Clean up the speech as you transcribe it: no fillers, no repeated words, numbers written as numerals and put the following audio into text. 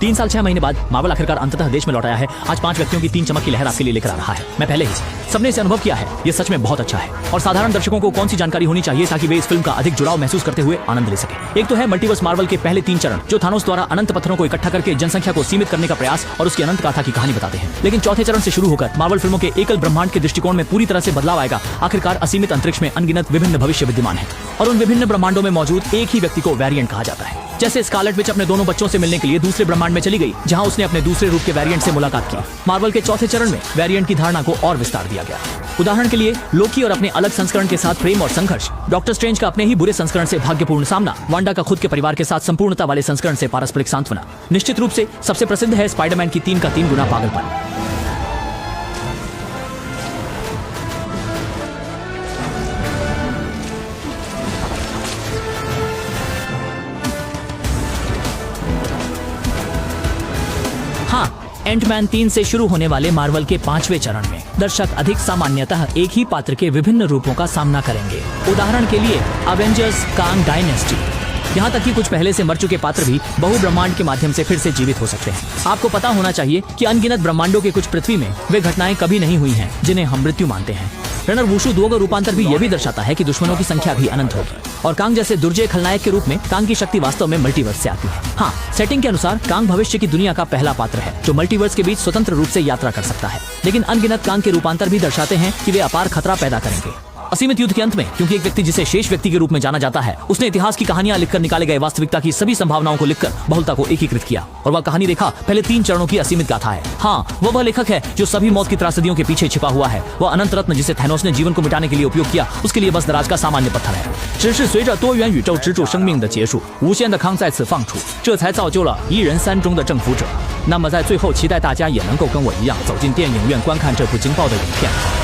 3 साल 6 महीने बाद मार्वल आखिरकार अंततः देश में लौट आया है। आज 5 व्यक्तियों की 3 चमक की लहर आपके लिए लेकर आ रहा है। मैं पहले ही सबने इसे अनुभव किया है। ये सच में बहुत अच्छा है। और साधारण दर्शकों को कौन सी जानकारी होनी चाहिए ताकि वे इस फिल्म का अधिक जुड़ाव महसूस करते हुए आनंद ले सके। एक तो है मल्टीवर्स मार्वल के पहले 3 चरण, जो थानोस द्वारा अनंत पत्थरों को इकट्ठा करके जनसंख्या को सीमित करने का प्रयास और उसकी अनंत गाथा की कहानी बताते हैं। लेकिन चौथे चरण से शुरू होकर मार्वल फिल्मों के एकल ब्रह्मांड के दृष्टिकोण में पूरी तरह से बदलाव आएगा। आखिरकार असीमित अंतरिक्ष में अनगिनत विभिन्न भविष्य विद्यमान है और उन विभिन्न ब्रह्मांडों में मौजूद एक ही व्यक्ति को वेरिएंट कहा जाता है। जैसे स्कारलेट विच अपने दोनों बच्चों से मिलने के लिए दूसरे ब्रह्मांड में चली गई, जहां उसने अपने दूसरे रूप के वेरिएंट से मुलाकात की। मार्वल के चौथे चरण में वेरिएंट की धारणा को और विस्तार दिया गया। उदाहरण के लिए लोकी और अपने अलग संस्करण के साथ प्रेम और संघर्ष, डॉक्टर स्ट्रेंज का अपने ही बुरे संस्करण से भाग्यपूर्ण सामना, वांडा का खुद के परिवार के साथ संपूर्णता वाले संस्करण से पारस्परिक सांत्वना। निश्चित रूप से सबसे प्रसिद्ध है स्पाइडरमैन की 3 का 3 गुना पागलपन। हाँ, एंटमैन 3 से शुरू होने वाले मार्वल के 5वें चरण में दर्शक अधिक सामान्यतः एक ही पात्र के विभिन्न रूपों का सामना करेंगे। उदाहरण के लिए अवेंजर्स कांग डायनेस्टी। यहाँ तक कि कुछ पहले से मर चुके पात्र भी बहु ब्रह्मांड के माध्यम से फिर से जीवित हो सकते हैं। आपको पता होना चाहिए कि अनगिनत ब्रह्मांडों के कुछ पृथ्वी में वे घटनाएं कभी नहीं हुई हैं जिन्हें हम मृत्यु मानते हैं। रनर वुशु 2 का रूपांतर भी यह भी दर्शाता है कि दुश्मनों की संख्या भी अनंत होगी और कांग जैसे दुर्जय खलनायक के रूप में कांग की शक्ति वास्तव में मल्टीवर्स से आती है। हाँ, सेटिंग के अनुसार कांग भविष्य की दुनिया का पहला पात्र है जो मल्टीवर्स के बीच स्वतंत्र रूप से यात्रा कर सकता है। लेकिन अनगिनत कांग के रूपांतर भी दर्शाते हैं कि वे अपार खतरा पैदा करेंगे। असीमित युद्ध के अंत में, क्योंकि एक व्यक्ति जिसे शेष व्यक्ति के रूप में जाना जाता है, उसने इतिहास की कहानियां लिखकर निकाले गए वास्तविकता की सभी संभावनाओं को लिखकर बहुलता को एकीकृत किया और वह कहानी रेखा पहले 3 चरणों की असीमित गाथा है। हाँ, वह लेखक है जो सभी मौत की त्रासदियों के पीछे छिपा हुआ है। वह अनंत रत्न जिसे थैनोस ने जीवन को मिटाने के लिए उपयोग किया, उसके लिए बस दराज का सामान्य पत्थर है। 只是随着多元宇宙支柱生命的结束，无限的康再次放出，这才造就了一人3中的征服者。那么在最后，期待大家也能够跟我一样走进电影院观看这部惊爆的影片。